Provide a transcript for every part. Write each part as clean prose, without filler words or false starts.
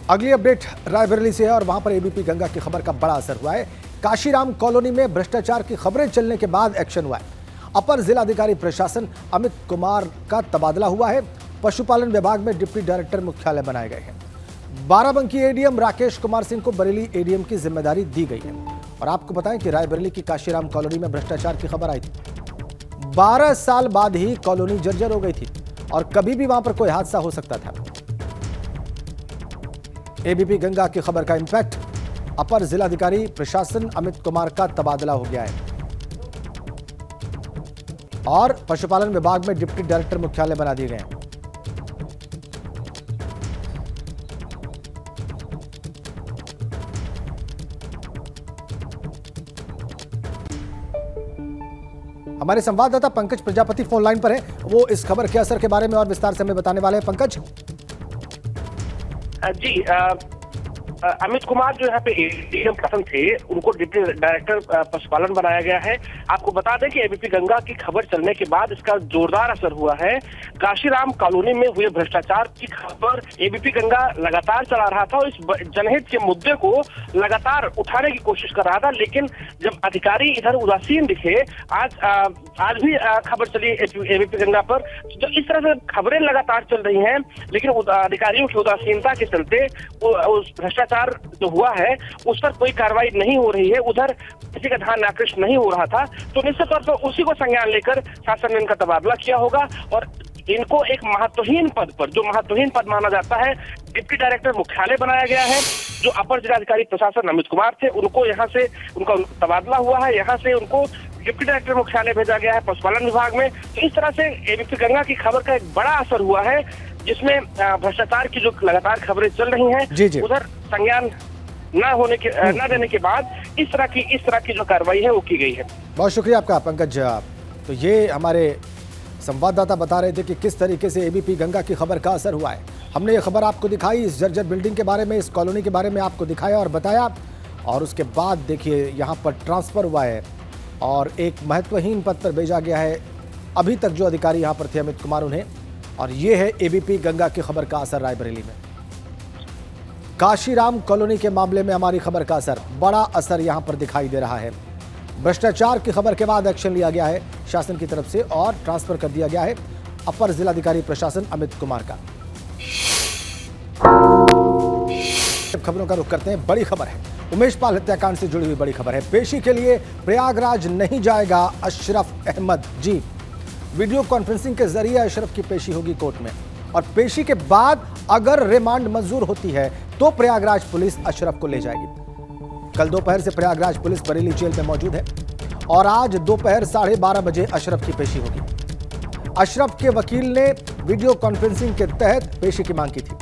अगली अपडेट रायबरेली से है और वहां पर एबीपी गंगा की खबर का बड़ा असर हुआ है। काशीराम कॉलोनी में भ्रष्टाचार की खबरें चलने के बाद एक्शन हुआ है। अपर जिलाधिकारी प्रशासन अमित कुमार का तबादला हुआ है। पशुपालन विभाग में डिप्टी डायरेक्टर मुख्यालय बनाए गए हैं। बाराबंकी एडीएम राकेश कुमार सिंह को बरेली एडीएम की जिम्मेदारी दी गई है। और आपको बताएं कि रायबरेली की काशीराम कॉलोनी में भ्रष्टाचार की खबर आई थी। 12 साल बाद ही कॉलोनी जर्जर हो गई थी और कभी भी वहां पर कोई हादसा हो सकता था। एबीपी गंगा की खबर का इंपैक्ट, अपर जिलाधिकारी प्रशासन अमित कुमार का तबादला हो गया है और पशुपालन विभाग में डिप्टी डायरेक्टर मुख्यालय बना दिए गए हैं। हमारे संवाददाता पंकज प्रजापति फोन लाइन पर है। वो इस खबर के असर के बारे में और विस्तार से हमें बताने वाले हैं। पंकज जी, अमित कुमार जो यहाँ पे एडीएम प्रशासन थे, उनको डिप्टी डायरेक्टर पशुपालन बनाया गया है। आपको बता दें कि एबीपी गंगा की खबर चलने के बाद इसका जोरदार असर हुआ है। काशीराम कॉलोनी में हुए भ्रष्टाचार की खबर एबीपी गंगा लगातार चला रहा था और इस जनहित के मुद्दे को लगातार उठाने की कोशिश कर रहा था, लेकिन जब अधिकारी इधर उदासीन दिखे, आज भी खबर चली एबीपी गंगा पर, जो इस तरह से खबरें लगातार चल रही हैं, लेकिन अधिकारियों की उदासीनता के चलते उस भ्रष्टाचार जो हुआ है उस पर कोई कार्रवाई नहीं हो रही है, उधर किसी का ध्यान आकृष्ट नहीं हो रहा था। तो निश्चित तौर पर उसी को संज्ञान लेकर शासन ने इनका तबादला किया होगा और इनको एक महत्वहीन पद पर, जो महत्वहीन पद माना जाता है, डिप्टी डायरेक्टर मुख्यालय बनाया गया है। जो अपर जिलाधिकारी प्रशासन अमित कुमार थे, उनको यहाँ से उनका तबादला हुआ है, यहाँ से उनको डिप्टी डायरेक्टर मुख्यालय भेजा गया है पशुपालन विभाग में। तो इस तरह से एबीपी गंगा की खबर का एक बड़ा असर हुआ है, जिसमें भ्रष्टाचार की जो लगातार खबरें चल रही हैं, उधर संज्ञान न देने के बाद इस तरह की जो कार्रवाई है वो की गई है। बहुत शुक्रिया आपका पंकज। तो ये हमारे संवाददाता बता रहे थे कि किस तरीके से एबीपी गंगा की खबर का असर हुआ है। हमने ये खबर आपको दिखाई, इस जर्जर बिल्डिंग के बारे में, इस कॉलोनी के बारे में आपको दिखाया और बताया, और उसके बाद देखिए यहाँ पर ट्रांसफर हुआ है और एक महत्वहीन पद पर भेजा गया है। अभी तक जो अधिकारी यहाँ पर थे अमित कुमार, उन्हें, और ये है एबीपी गंगा की खबर का असर रायबरेली में। काशीराम कॉलोनी के मामले में हमारी खबर का असर, बड़ा असर यहां पर दिखाई दे रहा है। भ्रष्टाचार की खबर के बाद एक्शन लिया गया है शासन की तरफ से और ट्रांसफर कर दिया गया है अपर जिलाधिकारी प्रशासन अमित कुमार का। खबरों का रुख करते हैं। बड़ी खबर है, उमेश पाल हत्याकांड से जुड़ी हुई बड़ी खबर है। पेशी के लिए प्रयागराज नहीं जाएगा अशरफ अहमद जी। वीडियो कॉन्फ्रेंसिंग के जरिए अशरफ की पेशी होगी कोर्ट में और पेशी के बाद अगर रिमांड मंजूर होती है तो प्रयागराज पुलिस अशरफ को ले जाएगी। कल दोपहर से प्रयागराज पुलिस बरेली जेल में मौजूद है और आज दोपहर 12:30 बजे अशरफ की पेशी होगी। अशरफ के वकील ने वीडियो कॉन्फ्रेंसिंग के तहत पेशी की मांग की थी।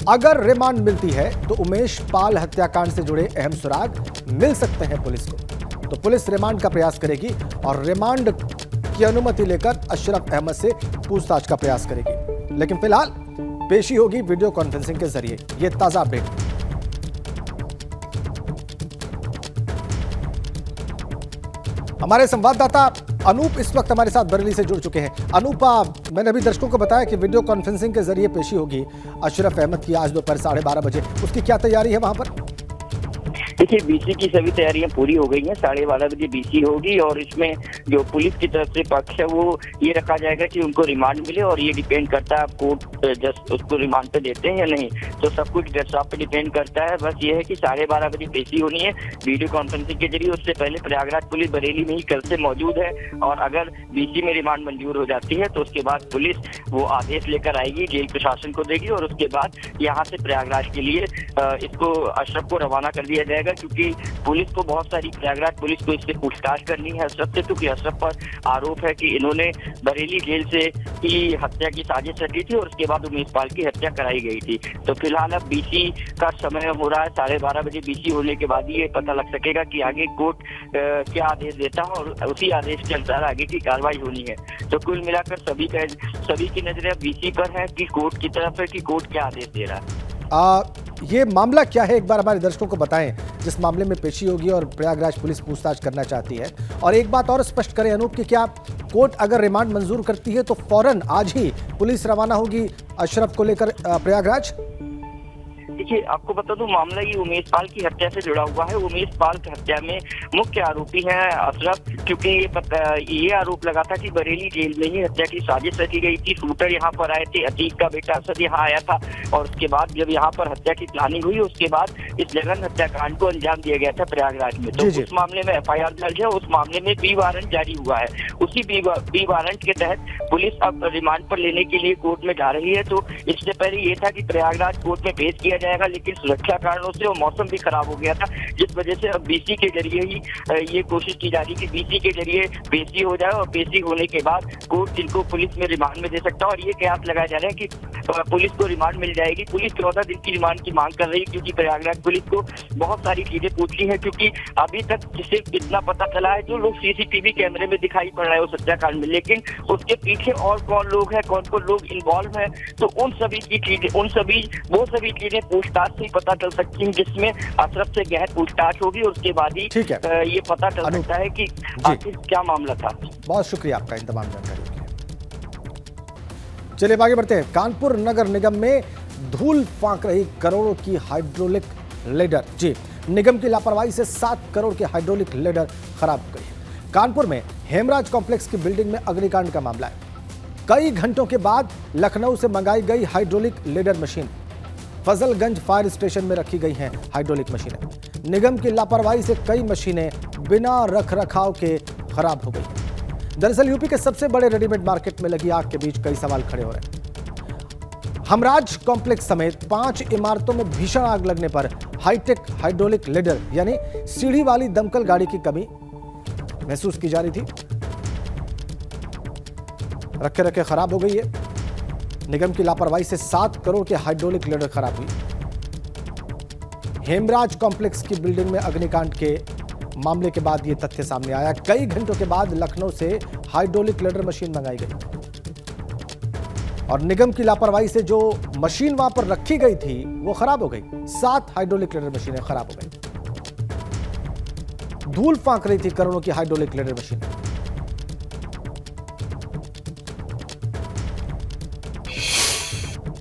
अगर रिमांड मिलती है तो उमेश पाल हत्याकांड से जुड़े अहम सुराग मिल सकते हैं पुलिस को। तो पुलिस रिमांड का प्रयास करेगी और रिमांड की अनुमति लेकर अशरफ अहमद से पूछताछ का प्रयास करेगी, लेकिन फिलहाल पेशी होगी वीडियो कॉन्फ्रेंसिंग के जरिए। यह ताजा अपडेट। हमारे संवाददाता अनूप इस वक्त हमारे साथ बरेली से जुड़ चुके हैं। अनूप, मैंने अभी दर्शकों को बताया कि वीडियो कॉन्फ्रेंसिंग के जरिए पेशी होगी अशरफ अहमद की आज दोपहर 12:30 बजे। उसकी क्या तैयारी है वहां पर? देखिए, बीसी की सभी तैयारियां पूरी हो गई हैं। 12:30 बजे बीसी होगी और इसमें जो पुलिस की तरफ से पक्ष है वो ये रखा जाएगा कि उनको रिमांड मिले, और ये डिपेंड करता है आप कोर्ट जस्ट उसको रिमांड पे देते हैं या नहीं। तो सब कुछ जज साहब पे डिपेंड करता है। बस ये है कि 12:30 बजे पेशी होनी है वीडियो कॉन्फ्रेंसिंग के जरिए। उससे पहले प्रयागराज पुलिस बरेली में ही कल से मौजूद है और अगर बीसी में रिमांड मंजूर हो जाती है तो उसके बाद पुलिस वो आदेश लेकर आएगी, जेल प्रशासन को देगी और उसके बाद यहाँ से प्रयागराज के लिए इसको अशरफ को रवाना कर दिया जाएगा, क्योंकि पुलिस को बहुत सारी प्रयागराज पुलिस को इससे पूछताछ करनी है अशरफ से, क्योंकि अशरफ पर आरोप है कि इन्होंने बरेली जेल से ही हत्या की साजिश रची थी और उसके बाद उमेश पाल की हत्या कराई गई थी। तो फिलहाल अब बीसी का समय हो रहा है, 12:30 बजे बीसी होने के बाद ही ये पता लग सकेगा कि आगे कोर्ट क्या आदेश देता है और उसी आदेश के अनुसार आगे की कार्रवाई होनी है। तो कुल मिलाकर सभी की नजरें बीसी पर है कि कोर्ट की तरफ है कि कोर्ट क्या आदेश दे रहा है। ये मामला क्या है, एक बार हमारे दर्शकों को बताएं, जिस मामले में पेशी होगी और प्रयागराज पुलिस पूछताछ करना चाहती है। और एक बात और स्पष्ट करें अनूप कि क्या कोर्ट अगर रिमांड मंजूर करती है तो फौरन आज ही पुलिस रवाना होगी अशरफ को लेकर प्रयागराज? देखिए, आपको बता दूं, मामला ये उमेश पाल की हत्या से जुड़ा हुआ है। उमेश पाल की हत्या में मुख्य आरोपी है अशरफ, क्योंकि ये आरोप लगा था कि बरेली जेल में ही हत्या की साजिश रची गई थी। शूटर यहाँ पर आए थे, अतीक का बेटा असद यहाँ आया था, और उसके बाद जब यहाँ पर हत्या की प्लानिंग हुई, उसके बाद इस जघन्य हत्याकांड को अंजाम दिया गया था प्रयागराज में। तो उस मामले में FIR दर्ज है, उस मामले में बी वारंट जारी हुआ है। उसी बी वारंट के तहत पुलिस अब रिमांड पर लेने के लिए कोर्ट में जा रही है। तो इससे पहले ये था कि प्रयागराज कोर्ट में पेश किया जाएगा, लेकिन सुरक्षा कारणों से और मौसम भी खराब हो गया था, जिस वजह से अब BC के जरिए ही ये कोशिश की जा रही है कि BC के जरिए पेशी हो जाए, और पेशी होने के बाद कोर्ट इनको पुलिस में रिमांड में दे सकता है। और ये कयास लगाया जा रहा है कि पुलिस को रिमांड मिल जाएगी। पुलिस 14 दिन की रिमांड की मांग कर रही है, क्योंकि प्रयागराज पुलिस को बहुत सारी चीजें पूछनी है, क्योंकि अभी तक सिर्फ इतना पता चला है जो लोग CCTV कैमरे में दिखाई पड़ रहा है उस हत्याकांड में, लेकिन उसके पीछे और कौन लोग हैं, कौन कौन लोग इन्वॉल्व हैं, तो उन सभी चीजें पूछताछ से ही पता चल सकती हैं, जिसमें अशरफ से गहन पूछताछ होगी, और उसके बाद ही ये पता चल सकता है कि आखिर क्या मामला था। बहुत शुक्रिया आपका इन तमाम जानकारी के लिए। चलिए आगे बढ़ते हैं। कानपुर नगर निगम में धूल फांक रही करोड़ों की हाइड्रोलिक लेडर। जी, निगम की लापरवाही से 7 करोड़ के हाइड्रोलिक लेडर खराब हो गई है। कानपुर में हेमराज कॉम्प्लेक्स की बिल्डिंग में अग्निकांड का मामला है। कई घंटों के बाद लखनऊ से मंगाई गई hydraulic ladder machine Fazalganj fire station में रखी गई हैं। हाइड्रोलिक मशीनें, निगम की लापरवाही से कई मशीनें बिना रखरखाव के खराब हो गई। दरअसल यूपी के सबसे बड़े रेडीमेड मार्केट में लगी आग के बीच कई सवाल खड़े हो रहे हैं। हमराज कॉम्प्लेक्स समेत 5 इमारतों में भीषण आग लगने पर हाईटेक हाइड्रोलिक लेडर यानी सीढ़ी वाली दमकल गाड़ी की कमी महसूस की जा रही थी। रखे रखे खराब हो गई है। निगम की लापरवाही से 7 करोड़ के हाइड्रोलिक लेडर खराब हुई। हेमराज कॉम्प्लेक्स की बिल्डिंग में अग्निकांड के मामले के बाद यह तथ्य सामने आया। कई घंटों के बाद लखनऊ से हाइड्रोलिक लेडर मशीन मंगाई गई, और निगम की लापरवाही से जो मशीन वहां पर रखी गई थी वो खराब हो गई। 7 हाइड्रोलिक लेडर मशीनें खराब हो गई। धूल फांक रही थी करोड़ों की हाइड्रोलिक लेडर मशीन।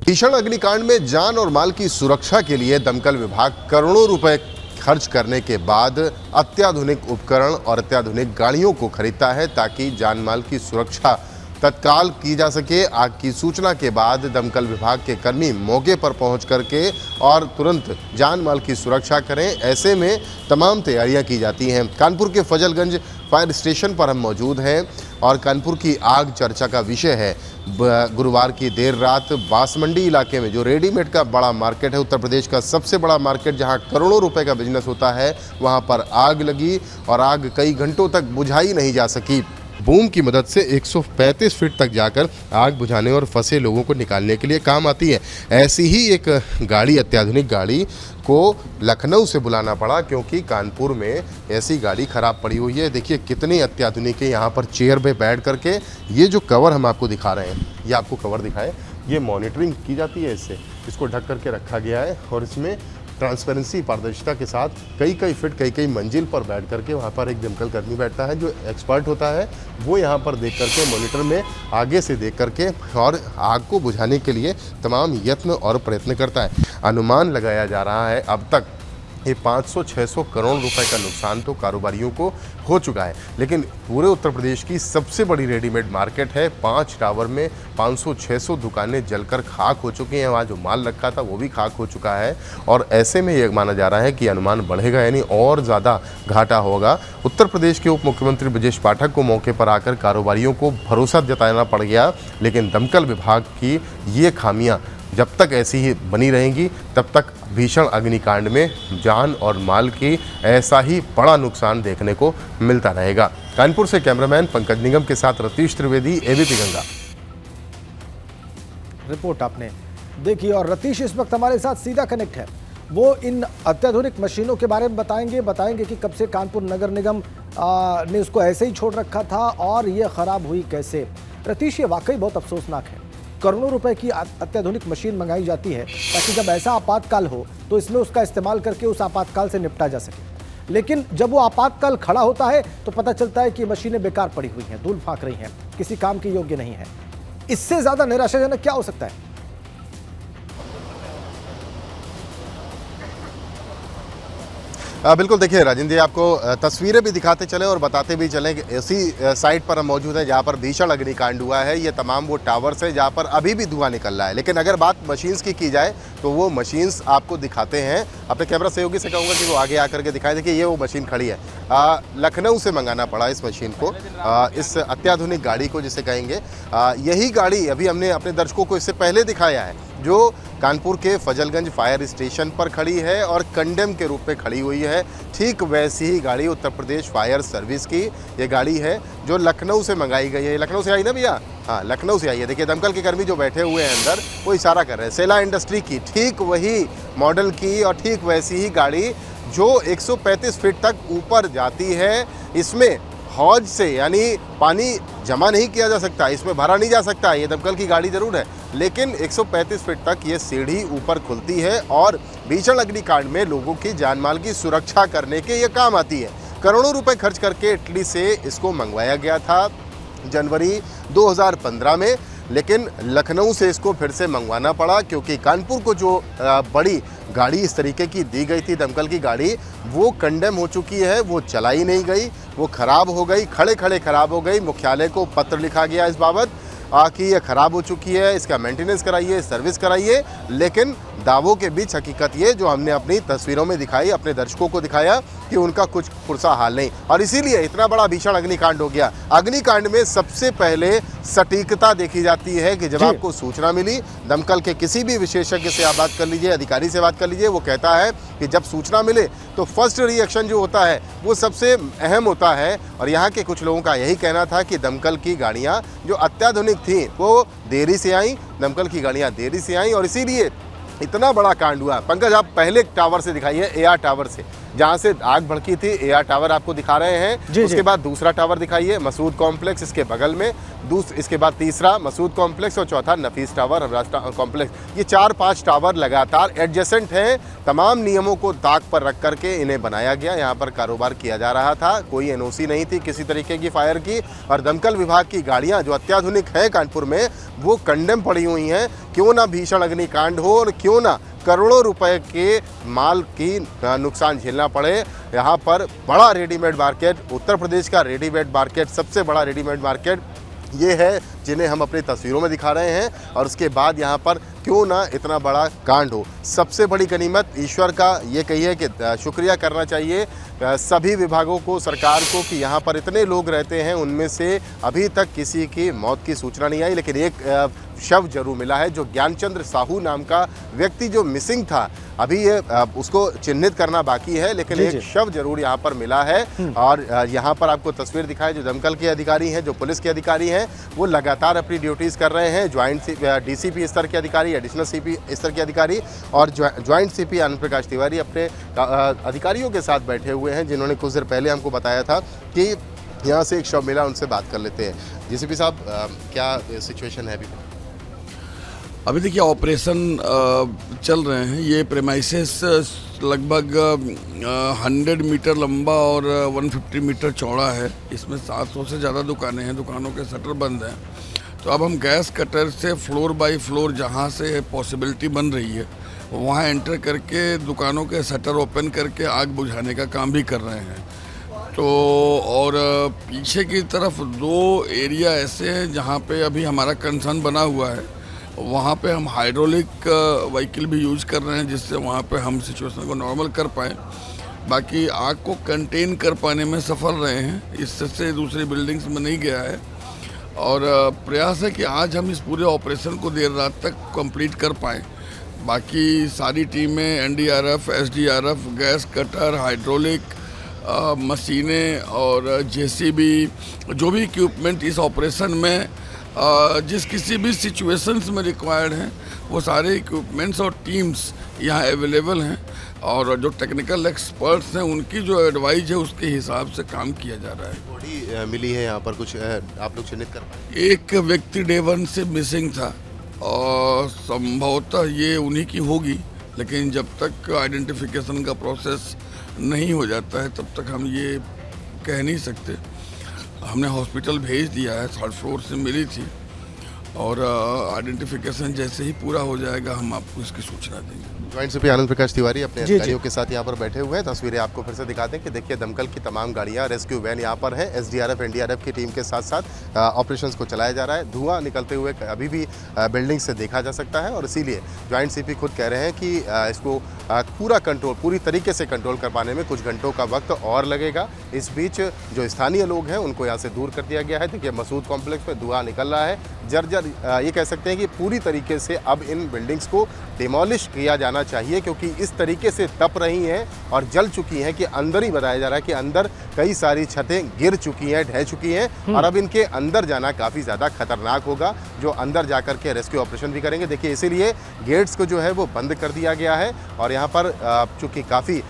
भीषण अग्निकांड में जान और माल की सुरक्षा के लिए दमकल विभाग करोड़ों रुपए खर्च करने के बाद अत्याधुनिक उपकरण और अत्याधुनिक गाड़ियों को खरीदता है, ताकि जान माल की सुरक्षा तत्काल की जा सके। आग की सूचना के बाद दमकल विभाग के कर्मी मौके पर पहुंच करके और तुरंत जान माल की सुरक्षा करें, ऐसे में तमाम तैयारियां की जाती हैं। कानपुर के फजलगंज फायर स्टेशन पर हम मौजूद हैं, और कानपुर की आग चर्चा का विषय है। गुरुवार की देर रात बांसमंडी इलाके में, जो रेडीमेड का बड़ा मार्केट है, उत्तर प्रदेश का सबसे बड़ा मार्केट जहां करोड़ों रुपए का बिजनेस होता है, वहां पर आग लगी, और आग कई घंटों तक बुझाई नहीं जा सकी। बूम की मदद से 135 फीट तक जाकर आग बुझाने और फंसे लोगों को निकालने के लिए काम आती है। ऐसी ही एक गाड़ी, अत्याधुनिक गाड़ी को लखनऊ से बुलाना पड़ा, क्योंकि कानपुर में ऐसी गाड़ी खराब पड़ी हुई है। देखिए कितनी अत्याधुनिक है। यहाँ पर चेयर पे बैठ करके, ये जो कवर हम आपको दिखा रहे हैं, ये आपको कवर दिखाए, ये मॉनिटरिंग की जाती है इससे। इसको ढक करके रखा गया है, और इसमें ट्रांसपेरेंसी, पारदर्शिता के साथ कई फीट, कई मंजिल पर बैठ करके वहाँ पर एक दमकल कर्मी बैठता है, जो एक्सपर्ट होता है। वो यहाँ पर देख करके मॉनिटर में आगे से देख करके और आग को बुझाने के लिए तमाम यत्न और प्रयत्न करता है। अनुमान लगाया जा रहा है अब तक ये 500-600 करोड़ रुपए का नुकसान तो कारोबारियों को हो चुका है। लेकिन पूरे उत्तर प्रदेश की सबसे बड़ी रेडीमेड मार्केट है। 5 टावर में 500-600 दुकानें जलकर खाक हो चुकी हैं। वहाँ जो माल रखा था वो भी खाक हो चुका है, और ऐसे में ये माना जा रहा है कि अनुमान बढ़ेगा, यानी और ज़्यादा घाटा होगा। उत्तर प्रदेश के उप मुख्यमंत्री ब्रजेश पाठक को मौके पर आकर कारोबारियों को भरोसा जताना पड़ गया, लेकिन दमकल विभाग की ये खामियाँ जब तक ऐसी ही बनी रहेंगी, तब तक भीषण अग्निकांड में जान और माल की ऐसा ही बड़ा नुकसान देखने को मिलता रहेगा। कानपुर से कैमरामैन पंकज निगम के साथ रतीश त्रिवेदी, एबीपी गंगा। रिपोर्ट आपने देखी, और रतीश इस वक्त हमारे साथ सीधा कनेक्ट है। वो इन अत्याधुनिक मशीनों के बारे में बताएंगे कि कब से कानपुर नगर निगम ने उसको ऐसे ही छोड़ रखा था और ये खराब हुई कैसे। रतीश, ये वाकई बहुत अफसोसनाक है। करोड़ों रुपए की अत्याधुनिक मशीन मंगाई जाती है ताकि जब ऐसा आपातकाल हो तो इसमें उसका इस्तेमाल करके उस आपातकाल से निपटा जा सके। लेकिन जब वो आपातकाल खड़ा होता है तो पता चलता है कि मशीनें बेकार पड़ी हुई हैं, धूल फांक रही हैं, किसी काम के योग्य नहीं है। इससे ज्यादा निराशाजनक क्या हो सकता है? बिल्कुल, देखिए राजेंद्र जी, आपको तस्वीरें भी दिखाते चले और बताते भी चलें कि इसी साइट पर हम मौजूद हैं जहां पर भीषण अग्निकांड हुआ है। ये तमाम वो टावर्स हैं जहां पर अभी भी धुआं निकल रहा है। लेकिन अगर बात मशीन्स की जाए तो वो मशीन्स आपको दिखाते हैं। अपने कैमरा सहयोगी से कहूँगा कि वो आगे आकर के दिखाएं। देखिए, ये वो मशीन खड़ी है। लखनऊ से मंगाना पड़ा इस मशीन को, इस अत्याधुनिक गाड़ी को जिसे कहेंगे। यही गाड़ी अभी हमने अपने दर्शकों को इससे पहले दिखाया है, जो कानपुर के फजलगंज फायर स्टेशन पर खड़ी है और कंडेम के रूप में खड़ी हुई है। ठीक वैसी ही गाड़ी उत्तर प्रदेश फायर सर्विस की ये गाड़ी है जो लखनऊ से मंगाई गई है। लखनऊ से आई ना भैया? हाँ, लखनऊ से आई है। देखिए, दमकल के कर्मी जो बैठे हुए हैं अंदर, वो इशारा कर रहे हैं। सेला इंडस्ट्री की ठीक वही मॉडल की और ठीक वैसी ही गाड़ी जो 135 फीट तक ऊपर जाती है। इसमें हौज से यानी पानी जमा नहीं किया जा सकता, इसमें भरा नहीं जा सकता। ये दमकल की गाड़ी जरूर है, लेकिन 135 फीट तक ये सीढ़ी ऊपर खुलती है और भीषण अग्निकांड में लोगों की जान माल की सुरक्षा करने के ये काम आती है। करोड़ों रुपए खर्च करके इटली से इसको मंगवाया गया था जनवरी 2015 में, लेकिन लखनऊ से इसको फिर से मंगवाना पड़ा क्योंकि कानपुर को जो बड़ी गाड़ी इस तरीके की दी गई थी, दमकल की गाड़ी, वो कंडेम हो चुकी है, वो चलाई नहीं गई, वो खराब हो गई, खड़े खड़े खराब हो गई। मुख्यालय को पत्र लिखा गया इस बाबत कि ये खराब हो चुकी है, इसका मेंटेनेंस कराइए, सर्विस कराइए। लेकिन दावों के बीच हकीकत ये जो हमने अपनी तस्वीरों में दिखाई, अपने दर्शकों को दिखाया कि उनका कुछ पुरसा हाल नहीं, और इसीलिए इतना बड़ा भीषण अग्निकांड हो गया। अग्निकांड में सबसे पहले सटीकता देखी जाती है कि जब आपको सूचना मिली, दमकल के किसी भी विशेषज्ञ से आप बात कर लीजिए, अधिकारी से बात कर लीजिए, वो कहता है कि जब सूचना मिले तो फर्स्ट रिएक्शन जो होता है वो सबसे अहम होता है। और यहाँ के कुछ लोगों का यही कहना था कि दमकल की गाड़ियाँ जो अत्याधुनिक थी वो देरी से आई, दमकल की गाड़ियाँ देरी से आई और इसीलिए इतना बड़ा कांड हुआ। पंकज, आप पहले टावर से दिखाइए, एआर टावर से, जहां से आग भड़की थी। एआर टावर आपको दिखा रहे हैं। उसके बाद दूसरा टावर दिखाइए, मसूद कॉम्प्लेक्स इसके बगल में, इसके बाद तीसरा मसूद कॉम्प्लेक्स और चौथा नफीस टावर, अबराज कॉम्प्लेक्स। ये 4-5 टावर लगातार एडजेसेंट हैं। तमाम नियमों को दाग पर रख करके इन्हें बनाया गया। यहाँ पर कारोबार किया जा रहा था, कोई एनओसी नहीं थी किसी तरीके की फायर की। और दमकल विभाग की गाड़ियाँ जो अत्याधुनिक हैं कानपुर में, वो कंडेम पड़ी हुई हैं। क्यों ना भीषण अग्निकांड हो और क्यों ना करोड़ों रुपए के माल की नुकसान झेलना पड़े। यहाँ पर बड़ा रेडीमेड मार्केट, उत्तर प्रदेश का रेडीमेड मार्केट, सबसे बड़ा रेडीमेड मार्केट ये है जिन्हें हम अपनी तस्वीरों में दिखा रहे हैं। और उसके बाद यहाँ पर क्यों ना इतना बड़ा कांड हो। सबसे बड़ी गनीमत ईश्वर का ये कहिए कि शुक्रिया करना चाहिए सभी विभागों को, सरकार को, कि यहाँ पर इतने लोग रहते हैं, उनमें से अभी तक किसी की मौत की सूचना नहीं आई। लेकिन एक शव जरूर मिला है, जो ज्ञानचंद्र साहू नाम का व्यक्ति जो मिसिंग था, अभी ये उसको चिन्हित करना बाकी है, लेकिन एक शव जरूर यहाँ पर मिला है। और यहाँ पर आपको तस्वीर दिखाए, जो दमकल के अधिकारी हैं, जो पुलिस के अधिकारी हैं, वो लगातार अपनी ड्यूटीज़ कर रहे हैं। ज्वाइंट डीसीपी स्तर के अधिकारी, एडिशनल सीपी स्तर के अधिकारी और ज्वाइंट सीपी आनंद प्रकाश तिवारी अपने अधिकारियों के साथ बैठे हुए हैं, जिन्होंने कुछ देर पहले हमको बताया था कि यहाँ से एक शव मिला, उनसे बात कर लेते हैं। डीसीपी साहब, क्या सिचुएशन है अभी देखिए, ऑपरेशन चल रहे हैं। ये प्रेमाइसेस लगभग 100 मीटर लंबा और 150 मीटर चौड़ा है। इसमें 700 से ज़्यादा दुकानें हैं, दुकानों के शटर बंद हैं। तो अब हम गैस कटर से फ्लोर बाय फ्लोर जहाँ से पॉसिबिलिटी बन रही है वहाँ एंटर करके दुकानों के शटर ओपन करके आग बुझाने का काम भी कर रहे हैं। तो और पीछे की तरफ 2 एरिया ऐसे हैं जहाँ पे अभी हमारा कंसर्न बना हुआ है। वहाँ पे हम हाइड्रोलिक व्हीकल भी यूज़ कर रहे हैं, जिससे वहाँ पे हम सिचुएशन को नॉर्मल कर पाएँ। बाकी आग को कंटेन कर पाने में सफल रहे हैं, इससे दूसरी बिल्डिंग्स में नहीं गया है। और प्रयास है कि आज हम इस पूरे ऑपरेशन को देर रात तक कंप्लीट कर पाएँ। बाकी सारी टीमें, NDRF, SDRF, gas cutter, hydraulic मशीनें और जेसीबी, जो भी इक्विपमेंट इस ऑपरेशन में जिस किसी भी सिचुएशंस में रिक्वायर्ड हैं, वो सारे इक्विपमेंट्स और टीम्स यहाँ अवेलेबल हैं। और जो टेक्निकल एक्सपर्ट्स हैं, उनकी जो एडवाइस है उसके हिसाब से काम किया जा रहा है। बॉडी मिली है यहाँ पर, कुछ आप लोग चिन्हित कर पाए? एक व्यक्ति डे 1 से मिसिंग था और संभवतः ये उन्हीं की होगी, लेकिन जब तक आइडेंटिफिकेशन का प्रोसेस नहीं हो जाता है तब तक हम ये कह नहीं सकते। हमने हॉस्पिटल भेज दिया है, 3rd फ्लोर से मिली थी और आइडेंटिफिकेशन जैसे ही पूरा हो जाएगा हम आपको इसकी सूचना देंगे। ज्वाइंट सीपी आनंद प्रकाश तिवारी अपने जी, अधिकारियों के साथ यहाँ पर बैठे हुए हैं। तस्वीरें आपको फिर से दिखा दें कि देखिए दमकल की तमाम गाड़ियाँ, रेस्क्यू वैन यहाँ पर है। एसडीआरएफ एनडीआरएफ की टीम के साथ साथ ऑपरेशंस को चलाया जा रहा है। धुआं निकलते हुए अभी भी बिल्डिंग से देखा जा सकता है और इसीलिए ज्वाइंट सीपी खुद कह रहे हैं कि इसको पूरा कंट्रोल, पूरी तरीके से कंट्रोल कर पाने में कुछ घंटों का वक्त और लगेगा। इस बीच जो स्थानीय लोग हैं उनको यहाँ से दूर कर दिया गया है। देखिए मसूद कॉम्प्लेक्स में धुआं निकल रहा है। जर्जर ये कह सकते हैं कि पूरी तरीके से अब इन बिल्डिंग्स को डिमोलिश किया जाना चाहिए, क्योंकि इस तरीके से तप रही हैं और जल चुकी हैं कि अंदर ही बताया जा रहा है कि अंदर कई सारी छतें गिर चुकी हैं, ढह चुकी हैं और अब इनके अंदर जाना काफ़ी ज़्यादा खतरनाक होगा। जो अंदर जाकर के रेस्क्यू ऑपरेशन भी करेंगे। देखिए इसीलिए गेट्स को जो है वो बंद कर दिया गया है और यहाँ पर चूंकि काफ़ी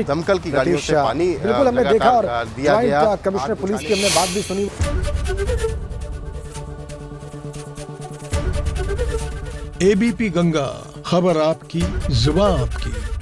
दमकल की गाड़ियों से पानी बिल्कुल हमने देखा और दिया गया। कमिश्नर पुलिस की हमने बात भी सुनी। एबीपी गंगा, खबर आपकी, जुबान आपकी।